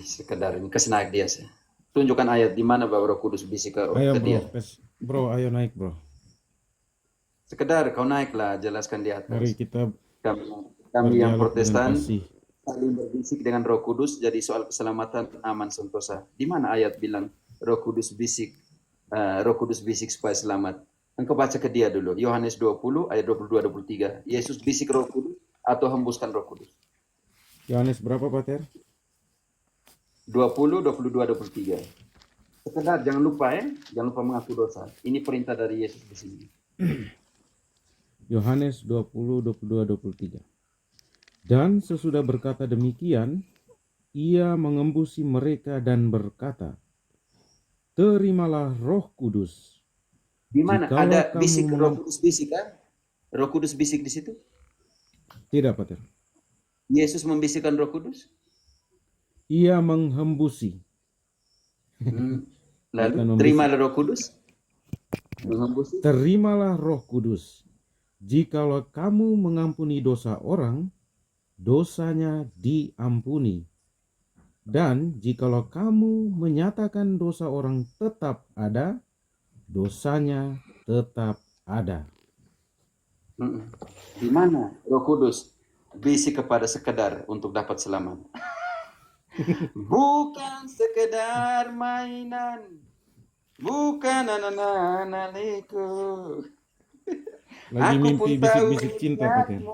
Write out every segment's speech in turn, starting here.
Sekedar ini kesenak dia sih. Tunjukkan ayat di mana bahwa Roh Kudus bisik Ayo ke bro, dia. bro, ayo naik bro. Sekedar kau naiklah, jelaskan di Mari atas. kita Kami yang berdialog dengan Protestan kasih. saling berbisik dengan Roh Kudus, jadi soal keselamatan aman sentosa. Di mana ayat bilang Roh Kudus bisik, Roh Kudus bisik supaya selamat? Engkau baca ke dia dulu. Yohanes 20 ayat 22-23. Yesus bisik Roh Kudus atau hembuskan Roh Kudus? Yohanes berapa Pater? 20, 22, 23. Sekedar jangan lupa jangan lupa mengaku dosa. Ini perintah dari Yesus di sini. Yohanes 20, 22, 23. Dan sesudah berkata demikian, ia mengembusi mereka dan berkata, terimalah Roh Kudus. Di mana Jikalau ada kamu bisik Roh Kudus bisik kan? Roh Kudus bisik di situ? Tidak Pater. Yesus membisikkan Roh Kudus? Ia menghembusi. Lalu Bukan membisik. terimalah Roh Kudus? Menghembusi? Terimalah Roh Kudus. Jikalau kamu mengampuni dosa orang, dosanya diampuni. Dan jikalau kamu menyatakan dosa orang tetap ada, dosanya tetap ada. Di mana Roh Kudus bisik kepada sekedar untuk dapat selamat? Bukan sekedar mainan, bukan anak-anakku. Lagi Aku pun mimpi tahu bisik-bisik cinta Pater.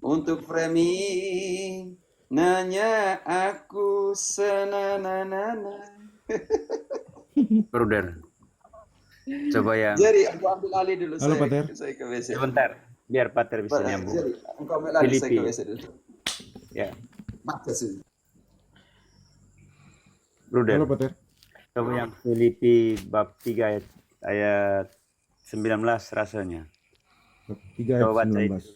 Untuk framing nanya aku senanana. Bruder, coba yang Jadi aku ambil alih dulu. Halo Pater. Saya ke WC. sebentar, biar Pater bisa nyambung. Jadi aku ambil alih, saya ke Filipi, WC dulu. ya, Baca sih. Halo Bruder, Pater. coba yang Filipi bab 3 ayat 19 rasanya. 3 ayat Coba baca 19. itu.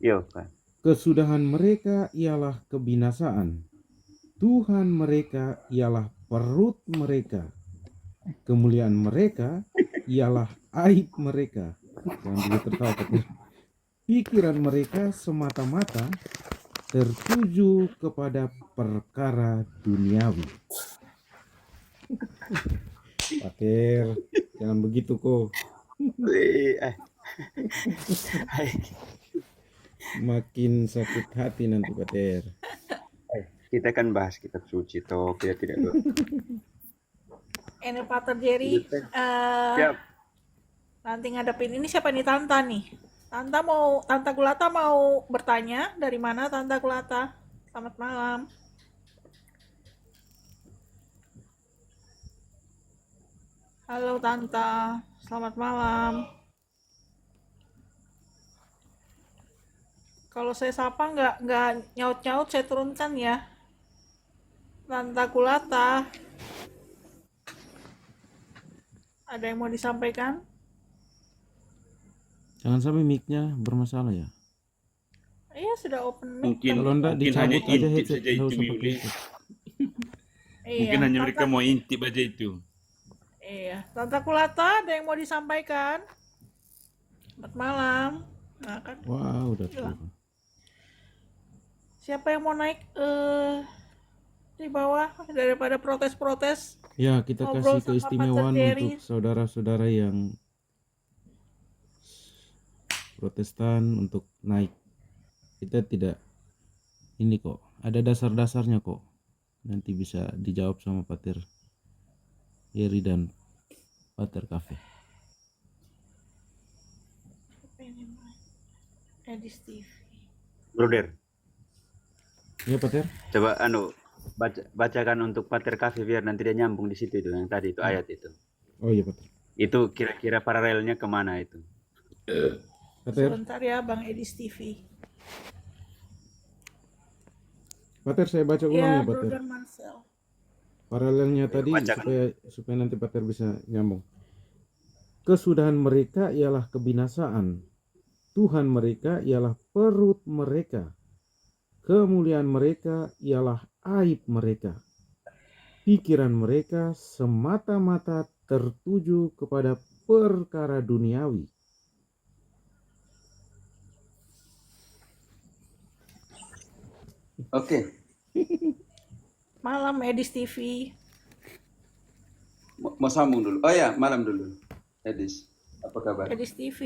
Yo, Pak. Kesudahan mereka ialah kebinasaan. Tuhan mereka ialah perut mereka. Kemuliaan mereka ialah aib mereka. Jangan dulu tertawa Pater. Pikiran mereka semata-mata tertuju kepada perkara duniawi. Pater, jangan begitu kok. Makin sakit hati nanti Pater. Kita kan bahas kitab suci toh, kita tidak Ini Pater Jerry, Siap. nanti ngadepin ini siapa nih Tanta nih? Tanta Gulata mau bertanya dari mana Tanta Gulata? Selamat malam. Halo Tanta, selamat malam. Kalau saya sapa nggak nyaut-nyaut, saya turunkan ya. Tanta Gulata. Ada yang mau disampaikan? Jangan sampai mic-nya bermasalah ya. Iya, sudah open mic. Kalau enggak dicabut aja headset, saja enggak itu usah pakai Mili. headset. Iya, Mungkin hanya Tanta, mereka mau intip aja itu. Iya, Tanta Kulata ada yang mau disampaikan? Selamat malam. Nah, kan Wow, udah hilang. turun. Siapa yang mau naik di bawah daripada protes-protes? Ya, kita Ngobrol kasih sama keistimewaan Pater Jerry. untuk saudara-saudara yang Protestan untuk naik. Kita tidak ini kok, ada dasar-dasarnya kok. Nanti bisa dijawab sama Pater Yeri dan Pater Cafe. Edis TV. Bruder, Ya Pater. coba bacakan untuk Pater Cafe biar nanti dia nyambung di situ itu yang tadi itu ayat itu. Oh iya Pater. Itu kira-kira paralelnya kemana itu? Pater, Sebentar ya Bang Edis TV. Pater saya baca ulang Ya, ya Pater. Brother Marcel. Paralelnya tadi bacakan. supaya nanti Pater bisa nyambung. Kesudahan mereka ialah kebinasaan. Tuhan mereka ialah perut mereka. Kemuliaan mereka ialah aib mereka. Pikiran mereka semata-mata tertuju kepada perkara duniawi. Oke. Malam Edis TV. Mau sambung dulu. Oh ya, malam dulu. Edis, apa kabar? Edis TV.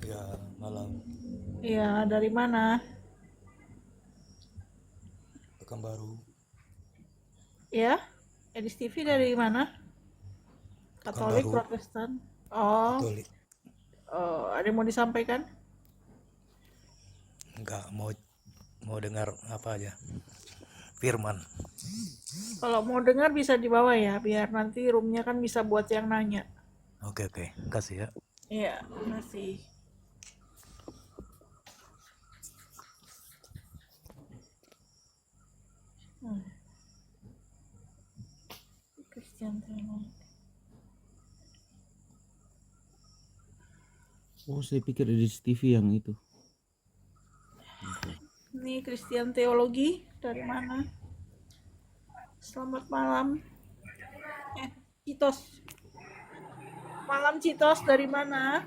Ya, malam. Iya, dari mana? Pekanbaru. Ya, Edis TV dari mana? Katolik, Pekanbaru. Protestan. Oh, Katolik. ada yang mau disampaikan? Enggak mau dengar apa aja. Firman. Kalau mau dengar bisa di bawah ya, biar nanti roomnya kan bisa buat yang nanya. Oke. Kasih ya. Iya, masih. Christian Theology. Oh, saya pikir di TV yang itu. Ini Christian Teologi dari mana? Selamat malam. Citos. Malam Citos dari mana?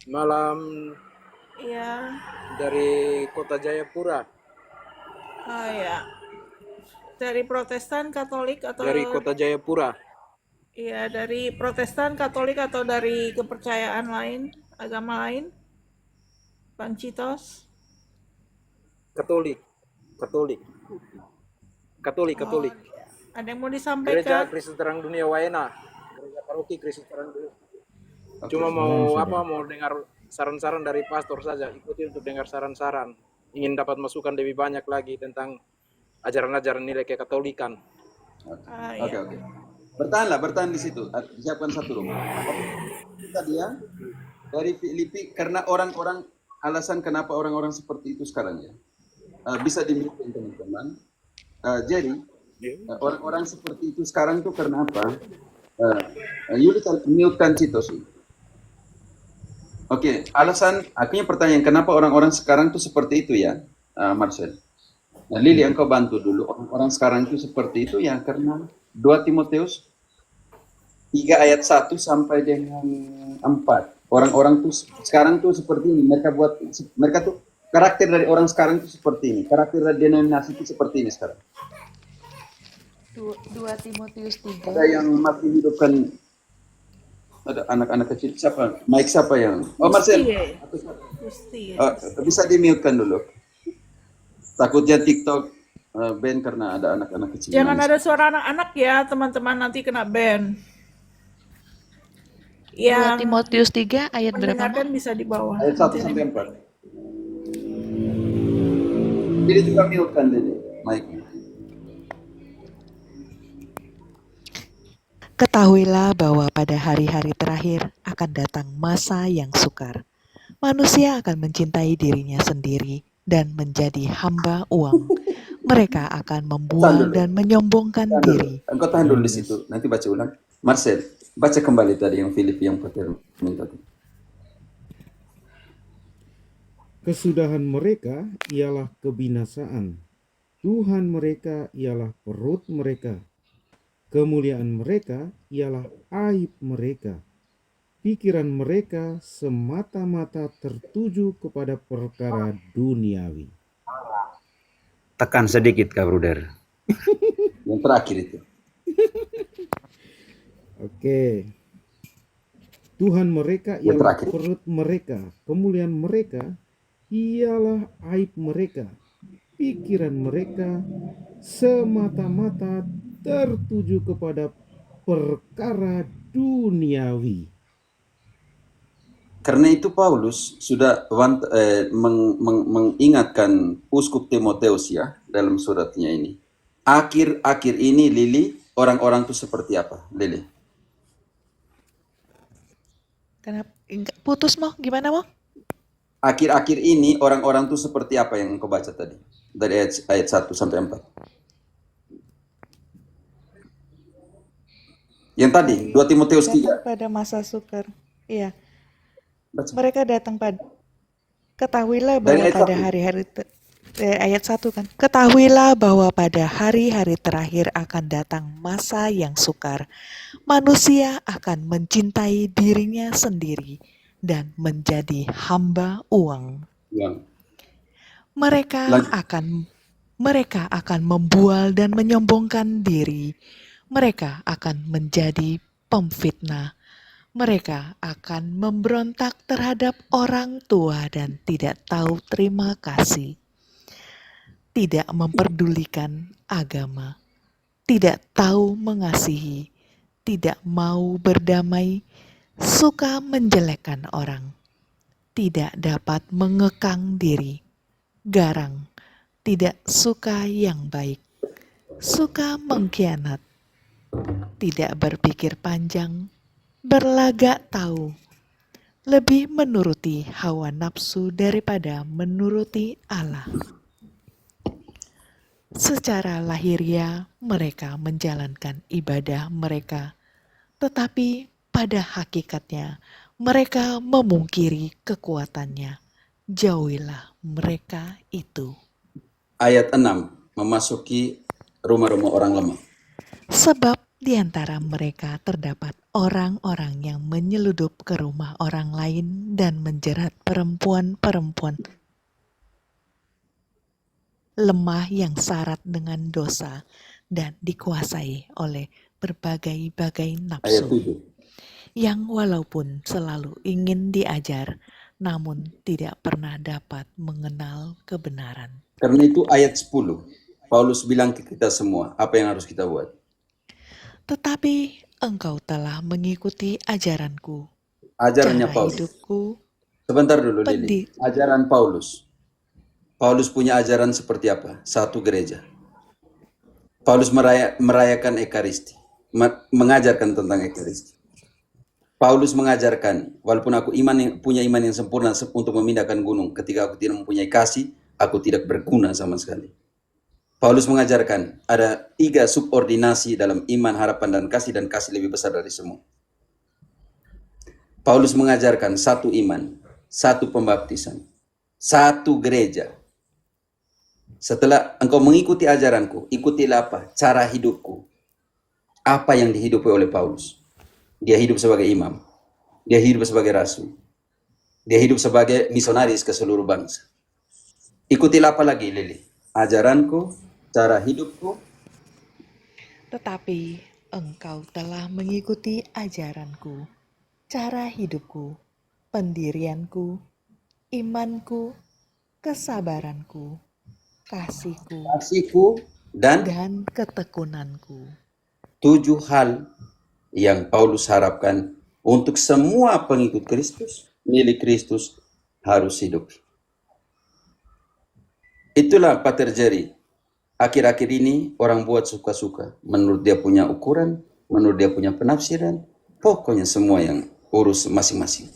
Malam Iya. dari Kota Jayapura, Oh ya. Dari Protestan, Katolik atau dari Kota Jayapura. Iya, dari Protestan, Katolik atau dari kepercayaan lain, agama lain? Bang Citos. Katolik. Ada yang mau Gereja disampaikan? Kristus Terang Dunia Waena. Gereja Paroki Kristus Terang Dunia. Oke. Cuma sudah. mau dengar saran-saran dari pastor saja. Ikuti untuk dengar saran-saran. Ingin dapat masukan lebih banyak lagi tentang ajaran-ajaran nilai kekatolikan. Oke. Bertahan di situ. Siapkan satu rumah. Tadi ya, dari Filipi, karena orang-orang, alasan kenapa orang-orang seperti itu sekarang ya. Bisa dimiliki teman-teman. Jadi, orang-orang seperti itu sekarang tuh karena apa? Yuli mute-kan Citos. Oke, alasan, akhirnya pertanyaan, kenapa orang-orang sekarang tuh seperti itu ya, Marcel? Nah, Lili, engkau bantu dulu. Orang-orang sekarang itu seperti itu ya, karena 2 Timotius 3 ayat 1 sampai dengan 4. Orang-orang tuh sekarang tuh seperti ini. Mereka tuh, karakter dari orang sekarang tuh seperti ini. Karakter dari denominasi itu seperti ini sekarang. 2 Timotius 3. Ada yang masih hidupkan, ada anak-anak kecil. Siapa yang? Oh, Marcel. Gusti. Bisa di-mute-kan dulu. Takutnya TikTok ban karena ada anak-anak kecil. Jangan nangis. ada suara anak-anak ya, teman-teman, nanti kena ban. 2 Yang Timotius 3 ayat berapa? mendengarkan bisa di bawah. Ayat 1 sampai 4. Jadi juga mute-kan Lili, mic-nya. Ketahuilah bahwa pada hari-hari terakhir akan datang masa yang sukar. Manusia akan mencintai dirinya sendiri dan menjadi hamba uang. Mereka akan membual dan menyombongkan diri. Engkau tahan dulu di situ, nanti baca ulang. Marcel, baca kembali tadi yang Filipi yang Peter minta. Kesudahan mereka ialah kebinasaan. Tuhan mereka ialah perut mereka. Kemuliaan mereka ialah aib mereka. Pikiran mereka semata-mata tertuju kepada perkara duniawi. Tekan sedikit, Kak Bruder. Yang terakhir itu. Oke. Tuhan mereka Yang ialah terakhir. perut mereka. Kemuliaan mereka ialah aib mereka. Pikiran mereka semata-mata tertuju kepada perkara duniawi. Karena itu Paulus sudah mengingatkan Uskup Timotius ya dalam suratnya ini. Akhir-akhir ini Lili, orang-orang itu seperti apa, Lili? Kenapa? Putus mau? Gimana mau? Akhir-akhir ini orang-orang itu seperti apa yang engkau baca tadi? Dari ayat 1 sampai 4. Yang tadi, 2 Timotius 3. Pada masa sukar. Iya. Baca. Mereka datang pada ketahuilah Dari bahwa ayat pada 1. hari-hari ayat 1 kan. Ketahuilah bahwa pada hari-hari terakhir akan datang masa yang sukar. Manusia akan mencintai dirinya sendiri dan menjadi hamba uang. Yang Mereka Lanjut. akan membual dan menyombongkan diri. Mereka akan menjadi pemfitnah. Mereka akan memberontak terhadap orang tua dan tidak tahu terima kasih. Tidak memperdulikan agama, tidak tahu mengasihi, tidak mau berdamai, suka menjelekkan orang, tidak dapat mengekang diri, garang, tidak suka yang baik, suka mengkhianat, tidak berpikir panjang, berlagak tahu, lebih menuruti hawa nafsu daripada menuruti Allah. Secara lahiriah mereka menjalankan ibadah mereka, tetapi pada hakikatnya mereka memungkiri kekuatannya. Jauhilah mereka itu. Ayat 6, memasuki rumah-rumah orang lemah. Sebab di antara mereka terdapat orang-orang yang menyeludup ke rumah orang lain dan menjerat perempuan-perempuan lemah yang syarat dengan dosa dan dikuasai oleh berbagai-bagai Ayat nafsu, 7. yang walaupun selalu ingin diajar, namun tidak pernah dapat mengenal kebenaran. Karena itu ayat 10, Paulus bilang ke kita semua, apa yang harus kita buat? Tetapi engkau telah mengikuti ajaranku, Ajarannya cara Paulus. hidupku, Sebentar dulu Lili. Ajaran Paulus. Paulus punya ajaran seperti apa? Satu gereja. Paulus merayakan Ekaristi, mengajarkan tentang Ekaristi. Paulus mengajarkan, walaupun aku punya iman yang sempurna untuk memindahkan gunung, ketika aku tidak mempunyai kasih, aku tidak berguna sama sekali. Paulus mengajarkan ada 3 subordinasi dalam iman, harapan, dan kasih lebih besar dari semua. Paulus mengajarkan 1 iman, 1 pembaptisan, 1 gereja. Setelah engkau mengikuti ajaranku, ikutilah apa? Cara hidupku. Apa yang dihidupi oleh Paulus? Dia hidup sebagai imam. Dia hidup sebagai rasul. Dia hidup sebagai misionaris ke seluruh bangsa. Ikutilah apa lagi, Lili? Ajaranku, cara hidupku. Tetapi engkau telah mengikuti ajaranku, cara hidupku, pendirianku, imanku, kesabaranku, kasihku, dan ketekunanku. 7 hal yang Paulus harapkan untuk semua pengikut Kristus, milik Kristus, harus hidup. Itulah apa terjadi. Akhir-akhir ini orang buat suka-suka. Menurut dia punya ukuran, menurut dia punya penafsiran. Pokoknya semua yang urus masing-masing.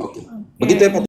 Oke. Begitu ya Pak.